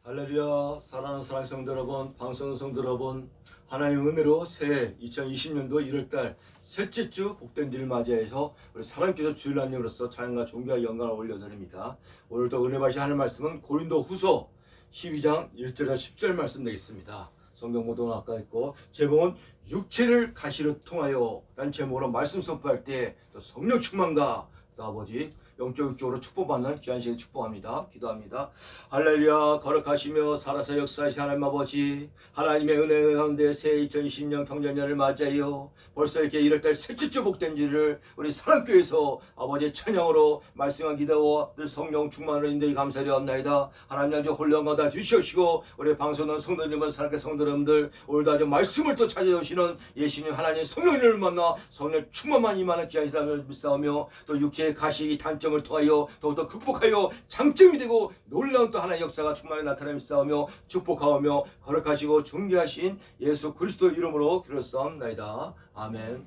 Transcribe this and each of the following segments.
할렐루야. 사랑하는 사랑의 성도 여러분, 방송 성도 여러분, 하나님의 은혜로 새해 2020년도 1월달 셋째 주 복된 주를 맞이해서 우리 사랑께서 주일 하나님으로서 찬양과 존귀와 영광을 올려드립니다. 오늘도 은혜 받으실 하나님 말씀은 고린도 후서 12장 1절과 10절 말씀 되겠습니다. 성경 모두는 아까 있고, 제목은 육체를 가시로 통하여 라는 제목으로 말씀 선포할 때 또 성령 충만과 또 아버지 영적 육적으로 축복받는 귀한 시간 축복합니다. 기도합니다. 할렐루야. 거룩하시며 살아서 역사하신 하나님 아버지, 하나님의 은혜 가운데 새해 2020년 경전년을 맞이하여 벌써 이렇게 1월달 셋째 주 복된 주를 우리 사랑교회에서 아버지의 찬양으로 말씀과 기도와 늘 성령 충만으로 인도히 감사드리옵나이다. 하나님 아버지 홀령과 다 주시옵시고, 우리 방송은 성도님은 사랑의 성도님들 오늘도 아주 말씀을 또 찾아오시는 예수님 하나님 성령님을 만나 성령 충만만 임하는 귀한 시간을 믿사오며, 또 육체의 가시 단점을 통하여 더욱더 극복하여 장점이 되고 놀라운 또 하나의 역사가 충만히 나타나며 싸우며 축복하오며 거룩하시고 존귀하신 예수 그리스도 이름으로 기도했사옵나이다. 아멘.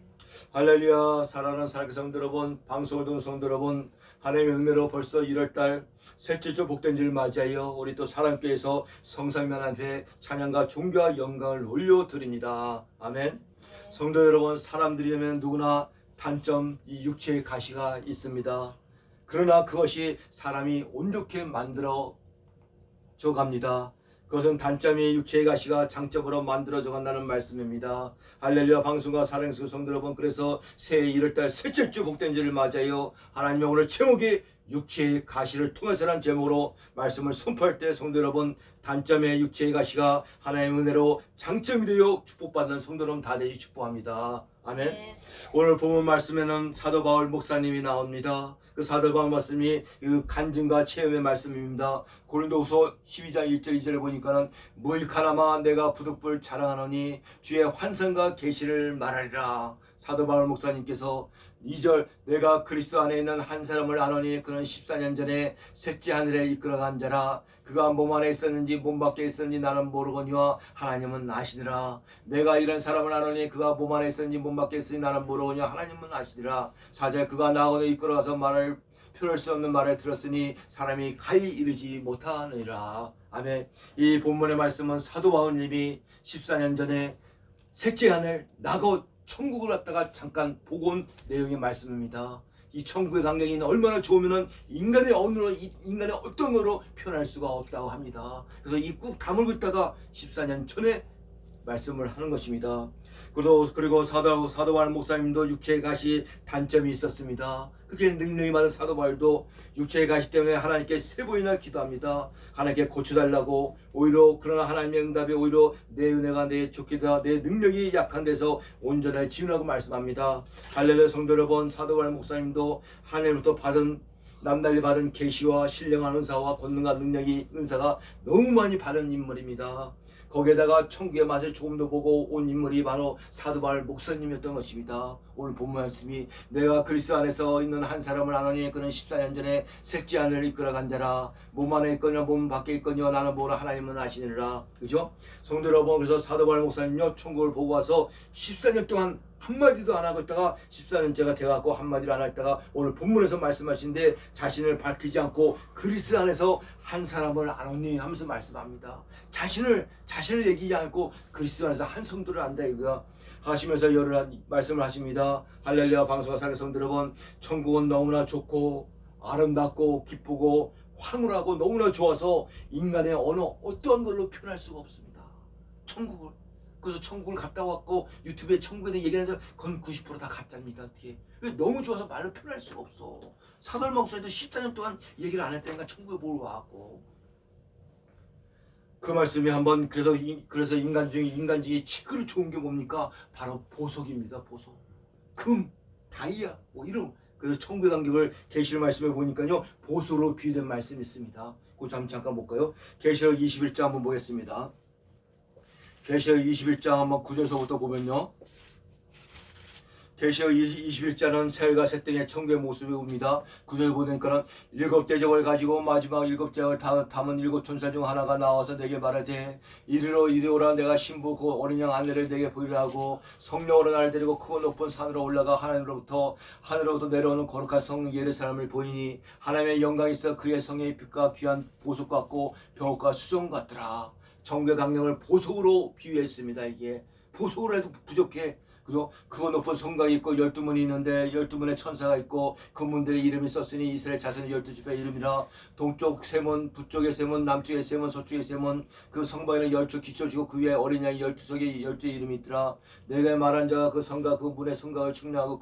할렐루야. 사랑하는 사랑의 성도 여러분, 방송을 듣는 성도 여러분, 하나님의 은혜로 벌써 1월달 셋째 주 복된 주를 맞이하여 우리 또 사랑교회에서 성삼위한 앞에 찬양과 존귀와 영광을 올려드립니다. 아멘. 성도 여러분, 사람들이라면 누구나 단점, 이 육체의 가시가 있습니다. 그러나 그것이 사람이 온 좋게 만들어져 갑니다. 그것은 단점이 육체의 가시가 장점으로 만들어져 간다는 말씀입니다. 할렐루야. 방송과 사랑하는 성도 여러분, 그래서 새해 1월달 셋째 주 복된 주를 맞이하여 하나님의 오늘 제목이 육체의 가시를 통해서라는 제목으로 말씀을 선포할 때, 성도 여러분, 단점의 육체의 가시가 하나님의 은혜로 장점이 되어 축복받는 성도 여러분 다 되시 축복합니다. 아멘. 네. 오늘 본문 말씀에는 사도 바울 목사님이 나옵니다. 그 사도 바울 말씀이 그 간증과 체험의 말씀입니다. 고린도후서 12장 1절 2절에 보니까는 무익하나마 내가 부득불 자랑하노니 주의 환상과 계시를 말하리라. 사도 바울 목사님께서 2절 내가 그리스도 안에 있는 한 사람을 아노니 그는 14년 전에 셋째 하늘에 이끌어간 자라. 그가 몸 안에 있었는지 몸 밖에 있었는지 나는 모르거니와 하나님은 아시니라. 내가 이런 사람을 아노니 그가 몸 안에 있었는지 몸 밖에 있었는지 나는 모르거니와 하나님은 아시니라. 4절 그가 나오되 이끌어가서 말을 표현할 수 없는 말을 들었으니 사람이 가히 이르지 못하느니라. 아멘. 이 본문의 말씀은 사도 바울님이 14년 전에 셋째 하늘 나고 천국을 갔다가 잠깐 보고 온 내용의 말씀입니다. 이 천국의 광경이 얼마나 좋으면 인간의 언어로, 인간의 어떤 언어로 표현할 수가 없다고 합니다. 그래서 이 꾹 다물고 있다가 14년 전에 말씀을 하는 것입니다. 그리고 사도 바울 목사님도 육체의 가시 단점이 있었습니다. 그게 능력이 많은 사도 바울도 육체의 가시 때문에 하나님께 세 번이나 기도합니다. 하나님께 고쳐달라고. 오히려 그러나 하나님의 응답이 오히려 내 은혜가 내 좋기다, 내 능력이 약한 데서 온전해지라고 말씀합니다. 할렐루야. 성도 여러분, 사도 바울 목사님도 하나님부터 남달리 받은 계시와 신령한 은사와 권능과 능력이 은사가 너무 많이 받은 인물입니다. 거기에다가 천국의 맛을 조금 더 보고 온 인물이 바로 사도 바울 목사님이었던 것입니다. 오늘 본문 말씀이 내가 그리스도 안에서 있는 한 사람을 아노니 그는 14년 전에 셋째 하늘을 이끌어간 자라. 몸 안에 있거니와 몸 밖에 있거니와 나는 모르 하나님은 아시느니라. 그죠? 성도 여러분, 그래서 사도 바울 목사님요 천국을 보고 와서 14년 동안 한마디도 안 하고 있다가 14년째가 돼갖고 한마디를 안 했다가 오늘 본문에서 말씀하신데 자신을 밝히지 않고 그리스도 안에서 한 사람을 아노니 하면서 말씀합니다. 자신을 얘기하지 않고 그리스도 안에서 한 성도를 안다 이거야 하시면서 여러 말씀을 하십니다. 할렐루야. 방송과 사랑의 성도 여러분, 천국은 너무나 좋고 아름답고 기쁘고 황홀하고 너무나 좋아서 인간의 언어 어떠한 걸로 표현할 수가 없습니다. 천국을. 그래서 천국을 갔다 왔고 유튜브에 천국에 대해 얘기하면서 그건 90% 다 가짜입니다. 어떻게 너무 좋아서 말로 표현할 수가 없어. 사도 목사님도 14년 동안 얘기를 안 했다니까 천국에 뭘 와갖고. 그 말씀이 한번 그래서 인간 중에 치크로 좋은 게 뭡니까? 바로 보석입니다. 보석, 금, 다이아 뭐 이런. 그래서 천국의 간격을 계시록 말씀에 보니까요 보석으로 비유된 말씀이 있습니다. 그거 잠깐 볼까요? 계시록 21장 한번 보겠습니다. 계시록 21장 한번 9절서부터 보면요. 계시록 21장은 새가 새등의 천국의 모습이 옵니다. 구절에 보니까는 일곱 대접을 가지고 마지막 일곱 대접을 담은 일곱 천사 중 하나가 나와서 내게 말하되 이리오라 내가 신부 그 어린 양 안내를 내게 보이라 하고 성령으로 나를 데리고 크고 높은 산으로 올라가 하늘로부터 내려오는 거룩한 성 예루살렘을 보이니 하나님의 영광이 있어 그의 성의 빛과 귀한 보석 같고 병옥과 수정 같더라. 정죄 강령을 보석으로 비유했습니다. 이게 보석으로 해도 부족해. 그죠? 그거 높은 성곽이 있고 12문이 있는데 12문의 천사가 있고 그 문들의 이름이 썼으니 이스라엘 자손의 12지파의 이름이라. 동쪽 세문, 북쪽의 세문, 남쪽의 세문, 서쪽의 세문. 그 성방에는 10척 기초지고 그 위에 어린 양이 12석의 12의 이름이 있더라. 내가 말한 자가 그 성곽 그 문의 성곽을 측량하고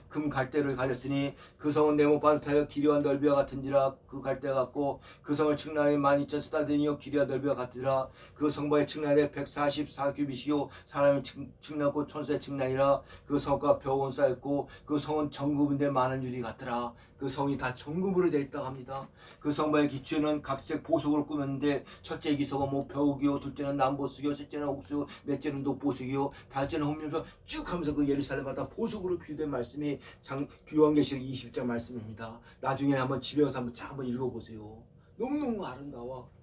금 갈대를 가졌으니 그 성은 네모 반듯하여 길이와 넓이와 같은지라. 그 갈대 같고 그 성을 측량하니 12,000스타디니요 길이와 넓이와 같으리라. 그 성방의 측량에 144규빗이요 사람의 측량고 천사의 측량이라. 그 성과 벼온 쌓였고 그 성은 정금인데 많은 유리 같더라. 그 성이 다 정금으로 되어 있다고 합니다. 그 성방의 기초는 각색 보석으로 꾸몄는데 첫째 기석은 뭐 벼옥이요, 둘째는 남보석이요, 셋째는 옥수, 넷째는 녹보석이요, 다섯째는 홍면서 쭉 하면서 그 예루살렘마다 보석으로 비유된 말씀이 요한계시록 20장 말씀입니다. 나중에 한번 집에 가서 한번 읽어보세요. 너무너무 아름다워.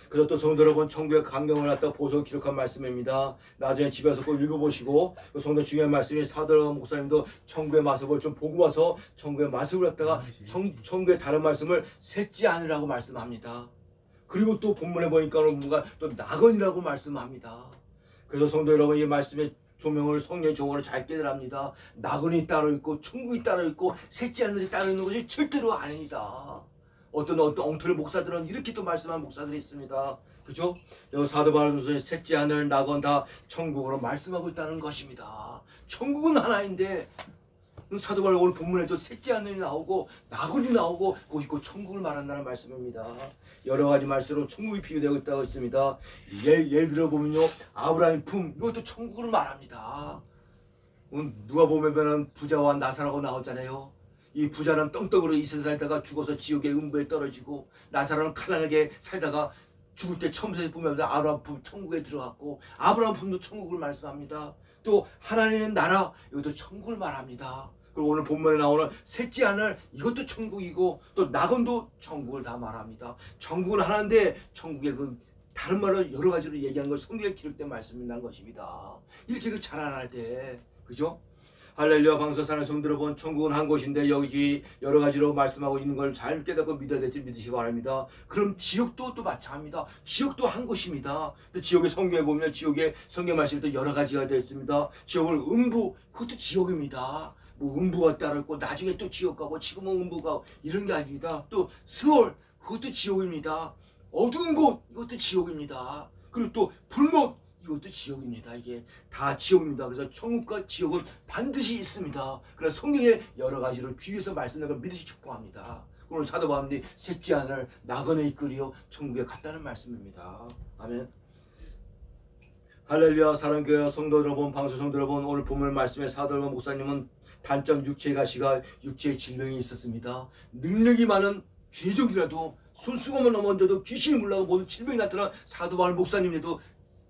그래서 또 성도 여러분 천국의 광경을 갖다 보석을 기록한 말씀입니다. 나중에 집에서 꼭 읽어보시고 그 성도 중요한 말씀이 사도 목사님도 천국의 모습을 좀 보고 와서 천국의 모습을 갖다가 천국의 다른 말씀을 셋지 않으라고 말씀합니다. 그리고 또 본문에 보니까 뭔가 또 낙원이라고 말씀합니다. 그래서 성도 여러분 이 말씀의 조명을 성령의 조언을 잘 깨달합니다. 낙원이 따로 있고 천국이 따로 있고 셋째 하늘이 따로 있는 것이 절대로 아닙니다. 어떤 엉터리 목사들은 이렇게 또 말씀한 목사들이 있습니다. 그죠? 사도 바울은 셋째 하늘 낙원 다 천국으로 말씀하고 있다는 것입니다. 천국은 하나인데 사도 바울 오늘 본문에도 셋째 하늘이 나오고 낙원이 나오고 거기 곧 천국을 말한다는 말씀입니다. 여러 가지 말씀으로 천국이 비유되고 있다고 했습니다. 예를 들어 보면요, 아브라함의 품 이것도 천국을 말합니다. 누가 보면 부자와 나사라고 나오잖아요. 이 부자는 떵떵으로 이 세상 살다가 죽어서 지옥의 음부에 떨어지고 나사로는 가난하게 살다가 죽을 때 처음에 보면 아브라함 품 천국에 들어갔고 아브라함 품도 천국을 말씀합니다. 또 하나님의 나라 이것도 천국을 말합니다. 그리고 오늘 본문에 나오는 셋째 하늘 이것도 천국이고 또 낙원도 천국을 다 말합니다. 천국은 하나인데 천국의 그 다른 말로 여러 가지로 얘기한 걸 성경에 기록된 말씀이라는 것입니다. 이렇게 잘 알아야 돼. 그죠? 할렐루야. 방서산의 성도를 본 천국은 한 곳인데 여기 여러 가지로 말씀하고 있는 걸 잘 깨닫고 믿어야 될지 믿으시기 바랍니다. 그럼 지옥도 또 마찬가지입니다. 지옥도 한 곳입니다. 지옥의 성경에 보면 지옥의 성경 말씀이 또 여러 가지가 되어 있습니다. 지옥을 음부 그것도 지옥입니다. 뭐 음부가 따로 있고 나중에 또 지옥 가고 지금은 음부가 이런 게 아닙니다. 또 스월 그것도 지옥입니다. 어두운 곳 이것도 지옥입니다. 그리고 또 불못 이것도 지옥입니다. 이게 다 지옥입니다. 그래서 천국과 지옥은 반드시 있습니다. 그래서 성경에 여러 가지로 비유해서 말씀하는 걸 믿으시 축복합니다. 오늘 사도 바울이 셋째 하늘 낙원에 이끌이어 천국에 갔다는 말씀입니다. 아멘. 할렐루야. 사랑교회 성도 여러분, 방송 성도 여러분, 오늘 본문 말씀의 사도 목사님은 단점 육체의 가시가 육체의 질병이 있었습니다. 능력이 많은 죄종이라도 손수건만 넘어져도 귀신이 물러가고 모든 질병이 나타난 사도 바울 목사님에도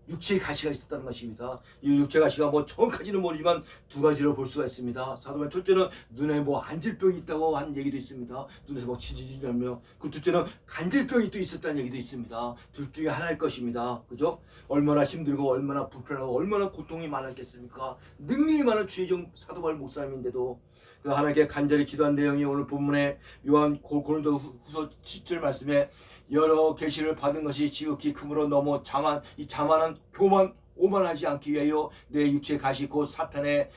육체의 가시가 있었다는 것입니다. 이 육체의 가시가 뭐 정확하지는 모르지만 두 가지로 볼 수가 있습니다. 사도만 첫째는 눈에 뭐 안질병이 있다고 하는 얘기도 있습니다. 눈에서 뭐 지지지하며 그 둘째는 간질병이 또 있었다는 얘기도 있습니다. 둘 중에 하나일 것입니다. 그죠? 얼마나 힘들고 얼마나 불편하고 얼마나 고통이 많았겠습니까? 능력이 많은 주의종 사도 바울 목사님인데도 그 하나님께 간절히 기도한 내용이 오늘 본문에 요한 고린도후서 10절 말씀에 여러 계시를 받은 것이 지극히 크므로 너무 이 자만한 교만 오만하지 않기 위하여 내 육체 가시 곧 사탄의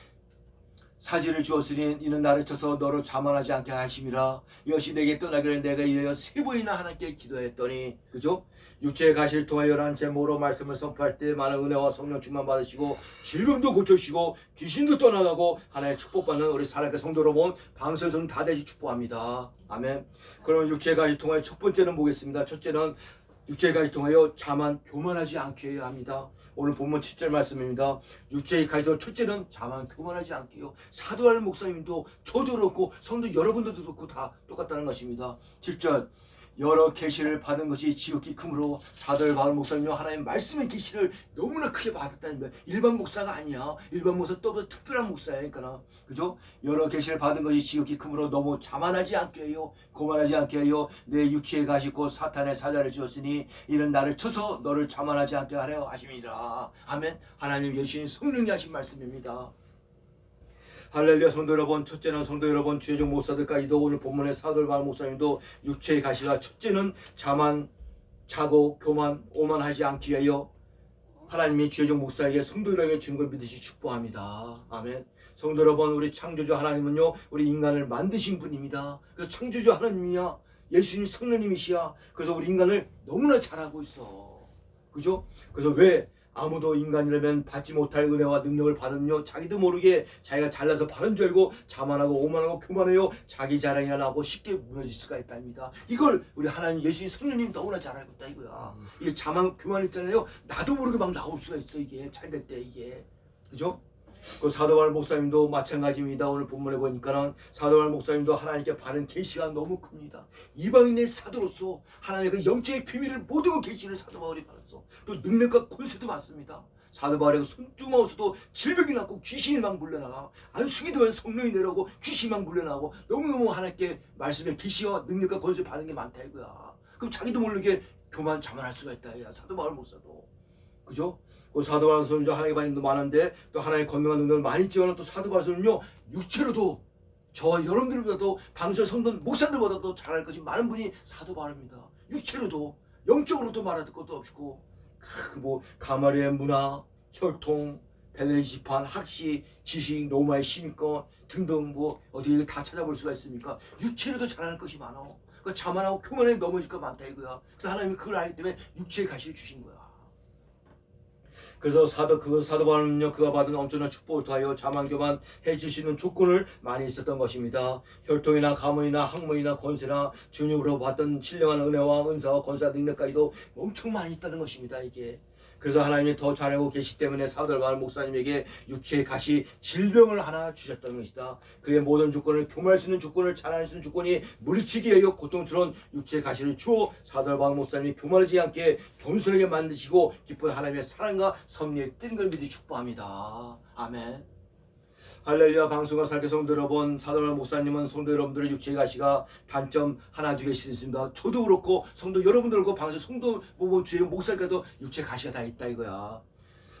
사지를 주었으니 이는 나를 쳐서 너를 자만하지 않게 하심이라. 이것이 내게 떠나기를 내가 이어 세 번이나 하나님께 기도했더니 그죠? 육체의 가시를 통하여 난 제목으로 말씀을 선포할 때 많은 은혜와 성령 충만 받으시고 질병도 고쳐주시고 귀신도 떠나가고 하나님의 축복받는 우리 사랑의 성도 여러분 방송에서는 다 되시 축복합니다. 아멘. 그러면 육체의 가시 통하여 첫 번째는 뭐겠습니다. 첫째는 육체의 가시 통하여 자만 교만하지 않게 해야 합니다. 오늘 본문 7절 말씀입니다. 육체의 가시도 첫째는 자만 교만하지 않게요. 사도할 목사님도 저도 그렇고 성도 여러분들도 그렇고 다 똑같다는 것입니다. 7절 여러 계시를 받은 것이 지극히 크므로 사도 바울 목사님요 하나님 말씀의 계시를 너무나 크게 받았다는 거예요. 일반 목사가 아니야. 일반 목사 또 특별한 목사야. 그러니까 그죠? 여러 계시를 받은 것이 지극히 크므로 너무 자만하지 않게 해요. 고만하지 않게 해요. 내 육체에 가시고 사탄의 사자를 주었으니 이는 나를 쳐서 너를 자만하지 않게 하려 하심이라. 아멘. 하나님 예수님 성령이 하신 말씀입니다. 할렐루야. 성도 여러분, 첫째는 성도 여러분 주의종 목사들까지도 오늘 본문의 사도 바울 목사님도 육체의 가시가 첫째는 자만, 자고, 교만, 오만하지 않기 위하여 하나님이 주의종 목사에게 성도 여러분의 주는 걸 믿으시 축복합니다. 아멘. 성도 여러분, 우리 창조주 하나님은요 우리 인간을 만드신 분입니다. 그래서 창조주 하나님이야. 예수님 성령님이시야. 그래서 우리 인간을 너무나 잘하고 있어. 그죠? 그래서 왜 아무도 인간이라면 받지 못할 은혜와 능력을 받으며 자기도 모르게 자기가 잘나서 바른 줄 알고 자만하고 오만하고 교만해요. 자기 자랑이나 나고 쉽게 무너질 수가 있답니다. 이걸 우리 하나님 예수님 성령님 너무나 잘 알고 있다 이거야. 이게 자만 교만 있잖아요. 나도 모르게 막 나올 수가 있어. 이게 잘될 때 이게. 그죠? 그 사도 바울 목사님도 마찬가지입니다. 오늘 본문에 보니까는 사도 바울 목사님도 하나님께 받은 계시가 너무 큽니다. 이방인의 사도로서 하나님의 그 영적인 비밀을 모든 계시를 사도 바울이 받았어. 또 능력과 권세도 많습니다. 사도 바울의 손주마우스도 질병이 났고 귀신이 막 물려나가 안수기 되면 성령이 내려오고 귀신이 막 물려나가고 너무너무 하나님께 말씀의 계시와 능력과 권세 받은 게 많다 이거야. 그럼 자기도 모르게 교만 자만할 수가 있다 이거야. 사도 바울 목사도. 그죠? 그 사도 바울 선생님도 하나님의 반응도 많은데 또 하나님의 건강한 능력을 많이 있지만 또 사도 바울 선생님요 육체로도 저와 여러분들보다도 방송 성도 목사들보다도 잘할 것이 많은 분이 사도 바울입니다. 육체로도 영적으로도 말할 것도 없고 뭐 가마리의 문화, 혈통, 베드레 지판, 학시, 지식, 로마의 시민권 등등 뭐 어떻게 다 찾아볼 수가 있습니까? 육체로도 잘하는 것이 많아. 그 자만하고 교만에 넘어질 거 많다 이거야. 그래서 하나님이 그걸 알기 때문에 육체의 가시를 주신 거야. 그래서 사도 바울은요 그가 받은 엄청난 축복을 통하여 자만 교만 해줄 수 있는 조건을 많이 있었던 것입니다. 혈통이나 가문이나 학문이나 권세나 주님으로 받던 신령한 은혜와 은사와 권세와 능력까지도 엄청 많이 있다는 것입니다. 이게 그래서 하나님이 더 잘 알고 계시기 때문에 사도 바울 목사님에게 육체의 가시 질병을 하나 주셨던 것이다. 그의 모든 조건을 교만할 수 있는 조건을 잘할 수 있는 조건이 물리치기 위하여 고통스러운 육체의 가시를 주어 사도 바울 목사님이 교만하지 않게 겸손하게 만드시고 기쁜 하나님의 사랑과 섭리에 뜬 걸 믿어 축복합니다. 아멘. 할렐루야. 방송과 살게 성도 여러분, 사도 바울 목사님은 성도 여러분들의 육체의 가시가 단점 하나 두 개씩 있습니다. 저도 그렇고 성도 여러분들 그렇고 방송 성도 주의 목사님께도 육체의 가시가 다 있다 이거야.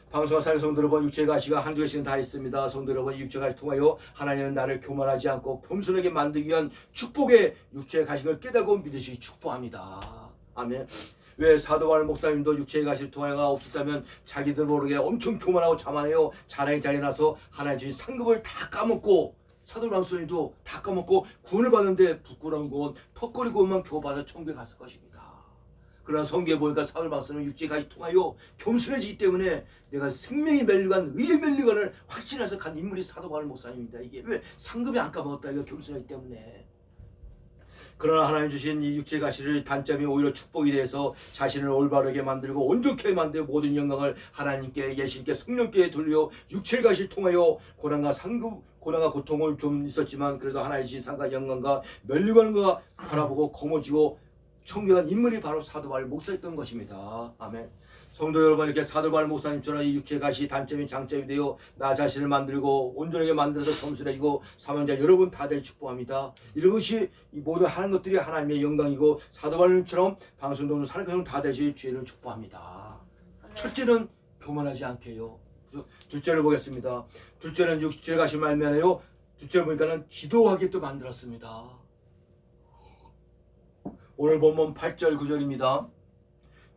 방송과 살게 성도 여러분, 육체의 가시가 한두 개씩은 다 있습니다. 성도 여러분, 육체의 가시 통하여 하나님은 나를 교만하지 않고 겸손하게 만들기 위한 축복의 육체의 가시를 깨닫고 믿으시기 축복합니다. 아멘. 왜 사도 바울 목사님도 육체의 가시를 통하여가 없었다면 자기들 모르게 엄청 교만하고 자만해요. 자랑이 자리나서 하나님 주신 상급을 다 까먹고 사도 바울 목사님도 다 까먹고 구원을 받는데 부끄러운 건 턱걸이고만 교받아 천국에 갔을 것입니다. 그러나 성경에 보니까 사도 바울 목사님은 육체의 가시 통하여 겸손해지기 때문에 내가 생명이 멸류관 의의 멸류관을 확신해서 간 인물이 사도 바울 목사님입니다. 이게 왜 상급이 안 까먹었다 이거 겸손하기 때문에. 그러나 하나님 주신 이 육체의 가시를 단점이 오히려 축복이 돼서 자신을 올바르게 만들고 온전케 만들고 모든 영광을 하나님께 예수님께 성령께 돌려 육체의 가시를 통하여 고난과 고통을 좀 있었지만 그래도 하나님 주신 상과 영광과 멸류관과 바라보고 거머쥐고 청교한 인물이 바로 사도 바울 목사였던 것입니다. 아멘. 성도 여러분, 이렇게 사도 바울 목사님처럼 이 육체의 가시 단점이 장점이 되어 나 자신을 만들고 온전하게 만들어서 겸손해지고 사명자 여러분 다들 축복합니다. 이런 것이 이 모든 하는 것들이 하나님의 영광이고 사도 바울처럼 방송도는 사랑하는 다 되실 주의를 축복합니다. 첫째는 교만하지 않게 해요. 둘째를 보겠습니다. 둘째는 육체의 가시 말면에요. 둘째를 보니까는 기도하게 또 만들었습니다. 오늘 본문 8절 9절입니다.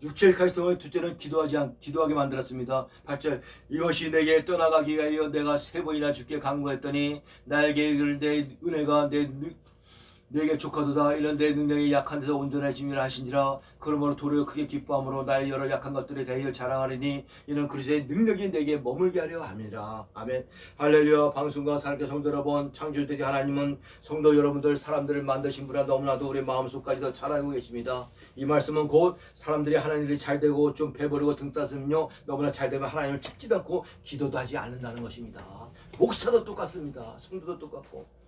육체의 가시 통해 둘째는 기도하게 만들었습니다. 8절 이것이 내게 떠나가기 위하여 내가 3번이나 주께 간구했더니 나에게 이를 내 은혜가 내게 족하도다. 이런 내 능력이 약한 데서 온전해짐이라 하신지라. 그러므로 도리어 크게 기뻐함으로 나의 여러 약한 것들에 대하여 자랑하리니 이는 그리스도의 능력이 내게 머물게 하려 함이라. 아멘. 할렐루야. 방송과 살게 성도 여러분, 창조주되신 하나님은 성도 여러분들 사람들을 만드신 분이라 너무나도 우리 마음속까지도 잘 알고 계십니다. 이 말씀은 곧 사람들이 하나님이 잘되고 좀 배부르고 등 따스면요 너무나 잘되면 하나님을 찾지도 않고 기도도 하지 않는다는 것입니다. 목사도 똑같습니다. 성도도 똑같고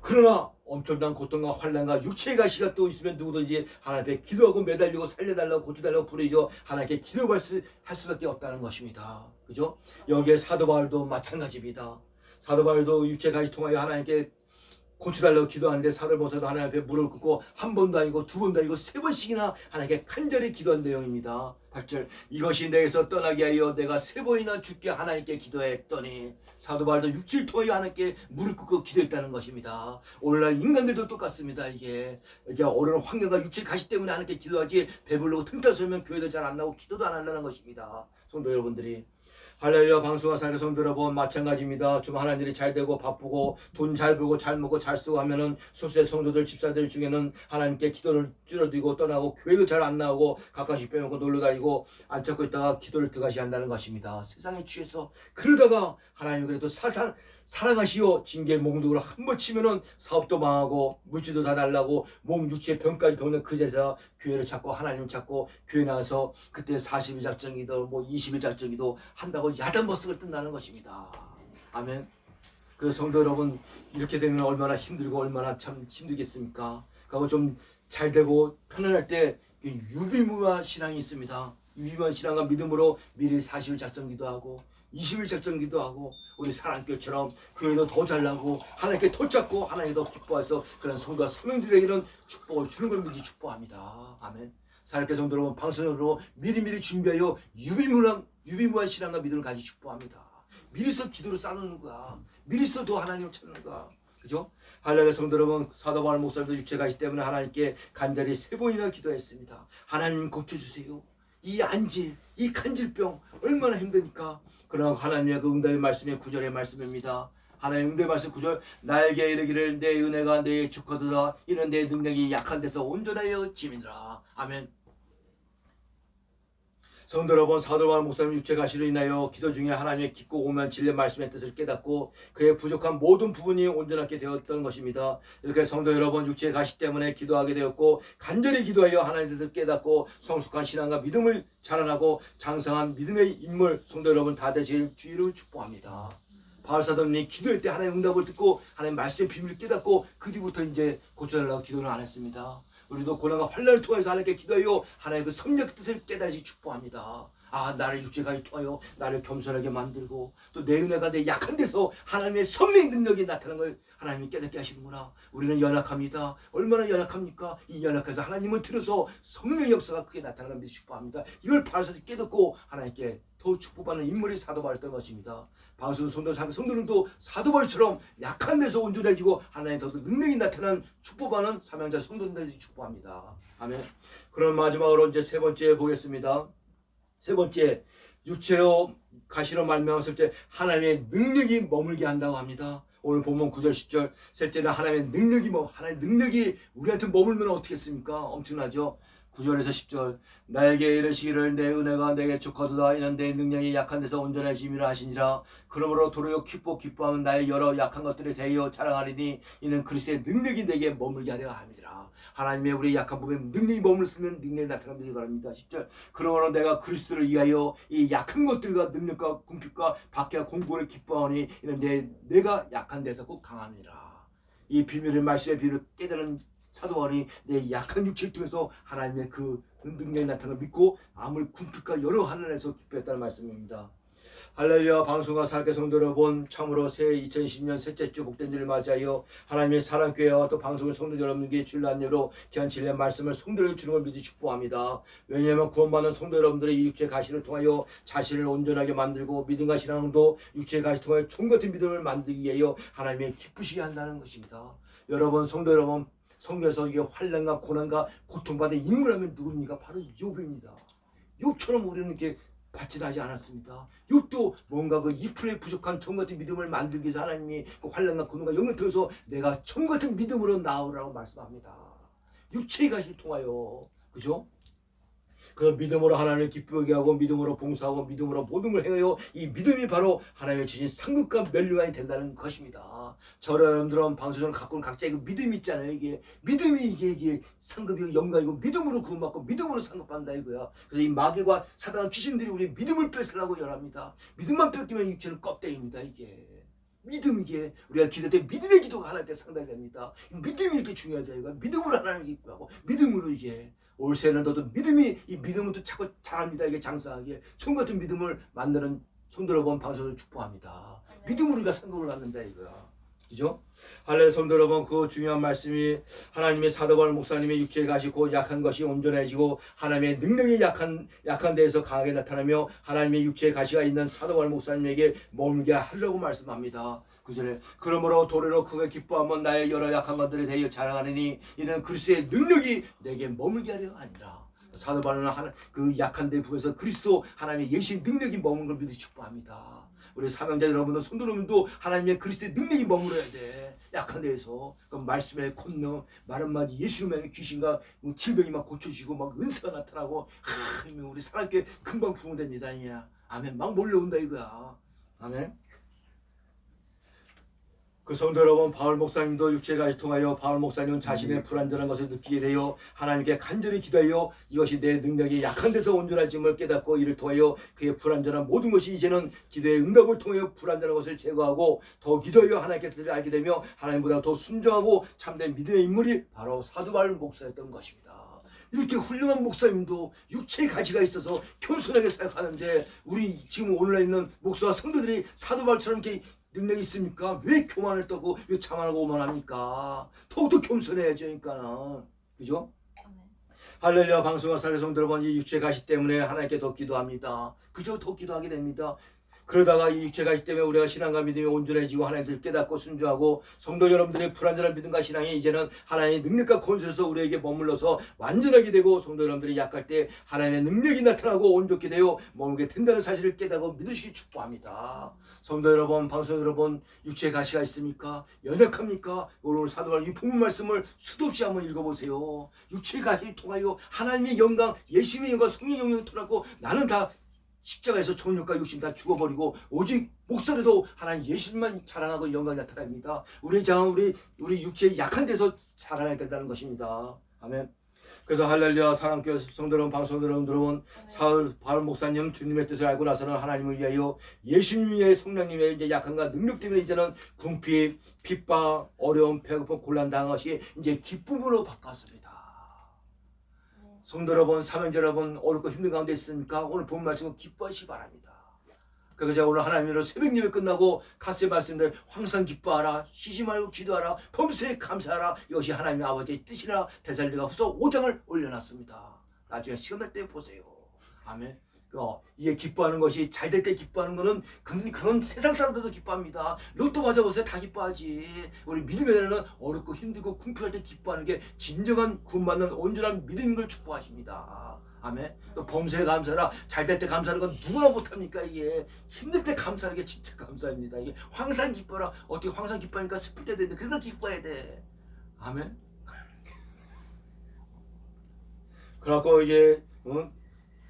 그러나 엄청난 고통과 환난과 육체의 가시가 또 있으면 누구든지 하나님 앞에 기도하고 매달리고 살려달라고 고쳐달라고 부르죠. 하나님께 할 수밖에 없다는 것입니다. 그죠? 여기에 사도 바울도 마찬가지입니다. 사도 바울도 육체 가시 통하여 하나님께 고쳐달라고 기도하는데 사도 모사도 하나님 앞에 무릎을 꿇고 한 번도 아니고 두 번도 아니고 세 번씩이나 하나님께 간절히 기도한 내용입니다. 8절 이것이 내게서 떠나게 하여 내가 세 번이나 주께 하나님께 기도했더니 사도 바울도 육체를 통하여 하나님께 무릎 꿇고 기도했다는 것입니다. 오늘날 인간들도 똑같습니다. 이게 어려운 환경과 육체 가시 때문에 하나님께 기도하지 배부르고 틈타 서면 교회도 잘 안 나오고 기도도 안 한다는 것입니다. 성도 여러분들이 할렐루야 방송과 살게 성도 여러분 마찬가지입니다. 좀 하는 일이 잘 되고 바쁘고 돈 잘 벌고 잘 먹고 잘 쓰고 하면은 수세 성도들 집사들 중에는 하나님께 기도를 줄여들고 떠나고 교회도 잘 안 나오고 가끔씩 빼먹고 놀러 다니고 안 찾고 있다가 기도를 드가시 한다는 것입니다. 세상에 취해서 그러다가 하나님 그래도 사랑하시오 징계 몽둥으로 한 번 치면은 사업도 망하고 물질도 다 날라고 몸 육체 병까지 병는 그제서 교회를 찾고 하나님을 찾고 교회 나와서 그때 40일 작정기도 뭐 20일 작정기도 한다고 야단버스를 뜬다는 것입니다. 아멘. 그래서 성도 여러분 이렇게 되면 얼마나 힘들고 얼마나 참 힘들겠습니까? 그리고 좀 잘 되고 편안할 때 유비무한 신앙이 있습니다. 유비무한 신앙과 믿음으로 미리 40일 작정기도 하고 20일 작정기도 하고 우리 사랑교회처럼 교회도 더 잘나고 하나님께 더 찾고 하나님께 더 기뻐해서 그런 성도와 서명들에게는 축복을 주는 걸 믿지 축복합니다. 아멘. 사랑교회 성도 여러분 방송으로 미리미리 준비하여 유비무한 신앙과 믿음을 가지 축복합니다. 미리서 기도를 쌓는 거야. 미리서 더 하나님을 찾는 거야. 그죠? 할렐루야 성도 여러분 사도 바울 목사님도 육체 가시 때문에 하나님께 간절히 3번이나 기도했습니다. 하나님 고쳐주세요. 이 안질, 이 간질병 얼마나 힘드니까. 그러나 하나님의 그 응답의 말씀이 9절의 말씀입니다. 하나님의 응답의 말씀 9절 나에게 이르기를 내 은혜가 내게 족하도다 이는 내 능력이 약한 데서 온전하여 짐이니라. 아멘. 성도 여러분 사도 바울 목사님 육체 가시로 인하여 기도 중에 하나님의 깊고 오묘한 진리 말씀의 뜻을 깨닫고 그의 부족한 모든 부분이 온전하게 되었던 것입니다. 이렇게 성도 여러분 육체 가시 때문에 기도하게 되었고 간절히 기도하여 하나님의 뜻을 깨닫고 성숙한 신앙과 믿음을 자라나고 장성한 믿음의 인물 성도 여러분 다 되실 주의로 축복합니다. 바울 사도님이 기도할 때 하나님의 응답을 듣고 하나님의 말씀의 비밀을 깨닫고 그 뒤부터 이제 고쳐달라고 기도를 안 했습니다. 우리도 고난과 환난을 통해서 하나님께 기도하여 하나님의 그 섭리의 뜻을 깨닫지 축복합니다. 아 나를 육체가 통하여 나를 겸손하게 만들고 또 내 은혜가 내 약한 데서 하나님의 섭리의 능력이 나타나는 걸 하나님이 깨닫게 하시는구나. 우리는 연약합니다. 얼마나 연약합니까? 이 연약해서 하나님을 들어서 성령의 역사가 크게 나타나는 것을 축복합니다. 이걸 바로서 깨닫고 하나님께 더 축복받는 인물이 사도 바울이었던 것입니다. 방송 성도들도 사도 바울처럼 약한 데서 온전해지고 하나님의 더 능력이 나타나는 축복받는 사명자 성도들이 축복합니다. 아멘. 그럼 마지막으로 이제 세 번째 보겠습니다. 세 번째 육체로 가시로 말미암아 셋째 하나님의 능력이 머물게 한다고 합니다. 오늘 본문 9절 10절 셋째는 하나님의 능력이 우리한테 머물면 어떻겠습니까? 엄청나죠. 9절에서 10절 나에게 이르시기를 내 은혜가 내게 족하도다 이는 내 능력이 약한 데서 온전해짐이라 하시니라. 그러므로 도리어 기뻐하면 나의 여러 약한 것들에 대하여 자랑하리니 이는 그리스도의 능력이 내게 머물게 하려 함이라. 하나님의 우리 약한 부분에 능력이 머물렀으면 능력이 나타나기 바랍니다. 10절 그러므로 내가 그리스도를 위하여 이 약한 것들과 능력과 궁핍과 박해와 공고를 기뻐하니 이는 내가 약한 데서 꼭 강함이라. 이 비밀의 말씀의 비밀을 깨달은 사도 바울이 내 약한 육체를 통해서 하나님의 그 능력이 나타나는 믿고 아무리 궁핍과 여러 환난에서 기뻐했다는 말씀입니다. 할렐루야 방송과 살게 성도 여러분 참으로 새 2020년 셋째 주 복된 주를 맞이하여 하나님의 사랑교회와 또 방송의 성도 여러분께 주일 안내로 귀한 진리의 말씀을 성도에게 주는 걸 믿어 축복합니다. 왜냐하면 구원받는 성도 여러분들의 이 육체 가시를 통하여 자신을 온전하게 만들고 믿음과 신앙도 육체 가시 통하여 총 같은 믿음을 만들기 위하여 하나님의 기쁘시게 한다는 것입니다. 여러분 성도 여러분 성경에서 이게 환난과 고난과 고통받는 인물하면 누굽니까? 바로 욥입니다. 욥처럼 우리는 이렇게 받지하지 않았습니다. 욥도 뭔가 그 2%의 부족한 정 같은 믿음을 만들기 위해서 하나님이 그 환난과 고난과 영을 통해서 내가 정 같은 믿음으로 나오라고 말씀합니다. 육체의 가시를 통하여 그죠? 그 믿음으로 하나님을 기쁘게 하고 믿음으로 봉사하고 믿음으로 모든 걸 행하여 이 믿음이 바로 하나님의 주신 상급과 면류관이 된다는 것입니다. 저를 여러분들은 방송을 갖고 있는 각자의 그 믿음이 있잖아요. 이게 믿음이 이게 상급이고 영광이고 믿음으로 구원받고 믿음으로 상급받는다 이거야. 그래서 이 마귀와 사단과 귀신들이 우리 믿음을 뺏으려고 열합니다. 믿음만 뺏기면 육체는 껍데기입니다. 이게 믿음, 이게 우리가 기도 때 믿음의 기도가 하나님께 상달이 됩니다. 믿음이 이렇게 중요하다. 이거 믿음으로 하나님을 기뻐하고 믿음으로 이게 올세는 너도 믿음이, 이 믿음은 또 자꾸 잘합니다. 이게 장사하게 총 같은 믿음을 만드는 손들어본 방송을 축복합니다. 믿음으로 우리가 성공을 갖는다 이거야. 그죠? 할렐루야. 성도 여러분, 그 중요한 말씀이 하나님의 사도 바울 목사님의 육체에 가시고 약한 것이 온전해지고 하나님의 능력이 약한 데에서 강하게 나타나며 하나님의 육체에 가시가 있는 사도 바울 목사님에게 머물게 하려고 말씀합니다. 구절에 그러므로 도리로 크게 기뻐하면 나의 여러 약한 것들에 대하여 자랑하느니 이는 그리스도의 능력이 내게 머물게 하려 하니라. 사도 바울은 그 약한 데 부에서 그리스도 하나님의 예수의 능력이 머무는 걸 믿으 축복합니다. 우리 사명자 여러분도 성도님도 하나님의 그리스도의 능력이 머물러야 돼. 약한 데에서 그 말씀의 권능, 말 한마디 예수님의 귀신과 질병이 막 고쳐지고 막 은사가 나타나고 우리 사람께 금방 부흥됩니다. 아멘. 막 몰려온다 이거야. 아멘. 그 성도 여러분, 바울 목사님도 육체가 통하여 바울 목사님은 자신의 불완전한 것을 느끼게 되어 하나님께 간절히 기도하여 이것이 내 능력이 약한 데서 온전해짐을 깨닫고 이를 통하여 그의 불완전한 모든 것이 이제는 기도의 응답을 통하여 불완전한 것을 제거하고 더 기도하여 하나님께 뜻을 알게 되며 하나님보다 더 순종하고 참된 믿음의 인물이 바로 사도 바울 목사였던 것입니다. 이렇게 훌륭한 목사님도 육체의 가치가 있어서 겸손하게 생각하는데 우리 지금 오늘날 있는 목사와 성도들이 사도 바울처럼 이렇게 능력이 있습니까? 왜 교만을 떠고 왜 자만하고 오만합니까? 더욱더 겸손해야죠. 그러니까 그죠? 할렐루야. 방송과 사례 성도 여러분, 이 육체 가시 때문에 하나님께 더 기도합니다. 그저 더 기도하게 됩니다. 그러다가 이 육체 가시 때문에 우리가 신앙과 믿음이 온전해지고 하나님을 깨닫고 순종하고 성도 여러분들의 불완전한 믿음과 신앙이 이제는 하나님의 능력과 권세에서 우리에게 머물러서 완전하게 되고 성도 여러분들이 약할 때 하나님의 능력이 나타나고 온전케 되어 머물게 된다는 사실을 깨닫고 믿으시기 축복합니다. 성도 여러분, 방송 여러분, 육체의 가시가 있습니까? 연약합니까? 오늘 사도 바울 이 본문 말씀을 수도 없이 한번 읽어보세요. 육체의 가시를 통하여 하나님의 영광, 예수님의 영광, 성령의 영광을 통하고 나는 다 십자가에서 정욕과 욕심 다 죽어버리고 오직 목소리도 하나님 예수님만 자랑하고 영광이 나타납니다. 우리 장 우리 육체의 약한 데서 자랑해야 된다는 것입니다. 아멘. 그래서 할렐루야. 사랑교회 성도 여러분, 방송 여러분, 바울 목사님 주님의 뜻을 알고 나서는 하나님을 위하여 예수님의 성령님의 이제 약함과 능력 때문에 이제는 궁핍, 핍박, 어려움, 배고픔, 곤란 당한 것이 이제 기쁨으로 바꿨습니다. 성도 여러분, 사명자 여러분, 어렵고 힘든 가운데 있습니까? 오늘 본 말씀은 기뻐하시기 바랍니다. 그래서 제가 오늘 하나님으로 새벽 예배 끝나고 카스의 말씀들 항상 기뻐하라, 쉬지 말고 기도하라, 범사에 감사하라, 이것이 하나님의 아버지의 뜻이라 데살리가 후서 5장을 올려놨습니다. 나중에 시간 날 때 보세요. 아멘. 이게 기뻐하는 것이 잘 될 때 기뻐하는 거는 그런 세상 사람들도 기뻐합니다. 로또 맞아보세요. 다 기뻐하지. 우리 믿음의 날에는 어렵고 힘들고 궁핍할 때 기뻐하는 게 진정한 구원받는 온전한 믿음인 걸 축복하십니다. 아멘. 또 범사에 감사하라. 잘 될 때 감사하는 건 누구나 못합니까? 이게 힘들 때 감사하는 게 진짜 감사입니다. 이게 항상 기뻐라. 어떻게 항상 기뻐하니까 슬플 때도 있는데 그래도 기뻐해야 돼. 아멘. 그래갖고 이게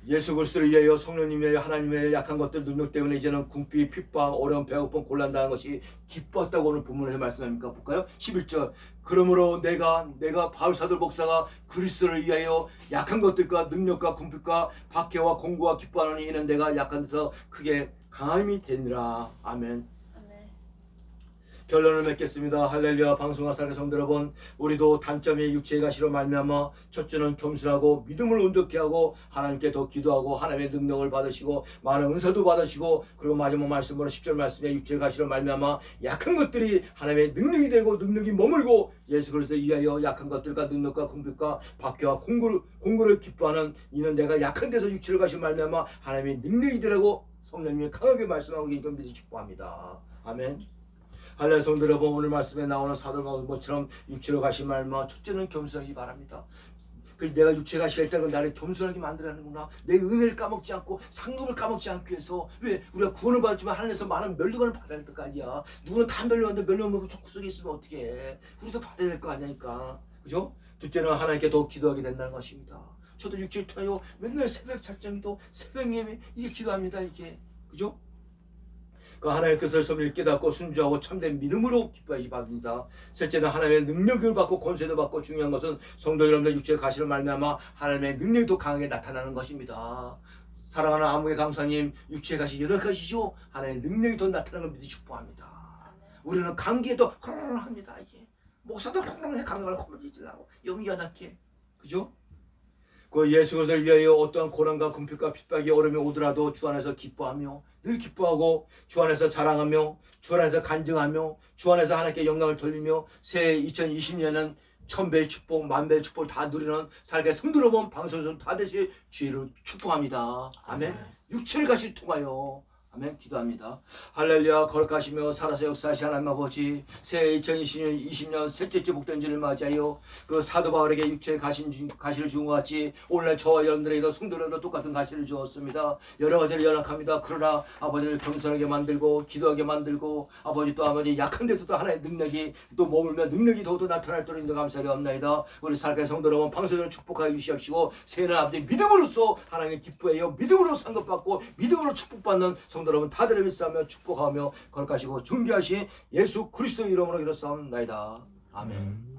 예수 그리스도를 위하여 성령님의 하나님의 약한 것들 능력 때문에 이제는 궁핍, 핍박, 어려움, 배고픔, 곤란 당한 것이 기뻤다고 오늘 본문에서 말씀합니까? 볼까요? 11절. 그러므로 내가 바울 사도 목사가 그리스도를 위하여 약한 것들과 능력과 궁핍과 박해와 공고와 기뻐하노니 이는 내가 약한 데서 크게 강함이 되니라. 아멘. 결론을 맺겠습니다. 할렐루야. 방송과 사랑의 성도 여러분, 우리도 단점이 육체의 가시로 말미암아 첫째는 겸손하고 믿음을 온전케 하고 하나님께 더 기도하고 하나님의 능력을 받으시고 많은 은사도 받으시고 그리고 마지막 말씀으로 10절 말씀에 육체의 가시로 말미암아 약한 것들이 하나님의 능력이 되고 능력이 머물고 예수 그리스도를 위하여 약한 것들과 능력과 궁핍과 박해와 공고를 기뻐하는 이는 내가 약한 데서 육체를 가시로 말미암아 하나님의 능력이 되라고 성령님이 강하게 말씀하고 계신 걸 믿어 축복합니다. 아멘. 할렐루야. 성도 여러분, 오늘 말씀에 나오는 사도 바울처럼 육체로 가신 말마 첫째는 겸손하기 바랍니다. 내가 육체 가시가 있다는 건 나를 겸손하게 만들어가는구나. 내 은혜를 까먹지 않고 상급을 까먹지 않기 위해서. 왜? 우리가 구원을 받았지만 하늘에서 많은 멸류관을 받아야 될 거 아니야. 누구는 다 멸류관인데 멸류관 먹고 저 구석에 있으면 어떻게 해. 우리도 받아야 될 거 아니니까. 그죠? 둘째는 하나님께 더 기도하게 된다는 것입니다. 저도 육체를 통하여 맨날 새벽 작정기도 새벽 예배 이게 기도합니다. 이게. 그죠? 그 하나님의 뜻을 섬을 깨닫고 순종하고 참된 믿음으로 기뻐하시 받습니다. 셋째는 하나님의 능력을 받고 권세도 받고 중요한 것은 성도 여러분들 육체의 가시를 말미암아 하나님의 능력이 더 강하게 나타나는 것입니다. 사랑하는 아무개 강사님, 육체의 가시 연약하시죠? 하나님의 능력이 더 나타나는 걸 믿으시 축복합니다. 우리는 감기에도 허렁합니다. 이게 목사도 허렁해 감각을 허물지라고 염려하게 그죠? 그 예수 그리스도를 위하여 어떠한 고난과 궁핍과 핍박이 어려움이 오더라도 주 안에서 기뻐하며 늘 기뻐하고 주 안에서 자랑하며 주 안에서 간증하며 주 안에서 하나님께 영광을 돌리며 새해 2020년은 천배의 축복, 만배의 축복을 다 누리는 살게 성도로 본 방송에서 다 되시 주의를 축복합니다. 아멘. 육체를 같이 통하여 아멘 기도합니다. 할렐루야. 거룩하시며 살아서 역사하시 하나님 아버지, 새해 2020년 셋째 주 복된 주를 맞이하여 그 사도 바울에게 육체의 가시를 주은 것 같이 오늘날 저와 여러분들에게도 성도들도 똑같은 가시를 주었습니다. 여러 가지를 연락합니다. 그러나 아버지를 겸손하게 만들고 기도하게 만들고 아버지 또 아버지 약한 데서도 하나의 능력이 또 머물며 능력이 더욱더 나타날 때로 인도 감사를 합나이다. 우리 살게 성도 여러분 방송을 축복하여 주시옵시고 새해는 아버지 믿음으로써 하나님의 기뻐해요. 믿음으로 상급받고 믿음으로 축복받는 성도 여러분 다들 믿사하며 축복하며 거룩하시고 존귀하신 예수 그리스도 이름으로 기도하옵나이다. 아멘.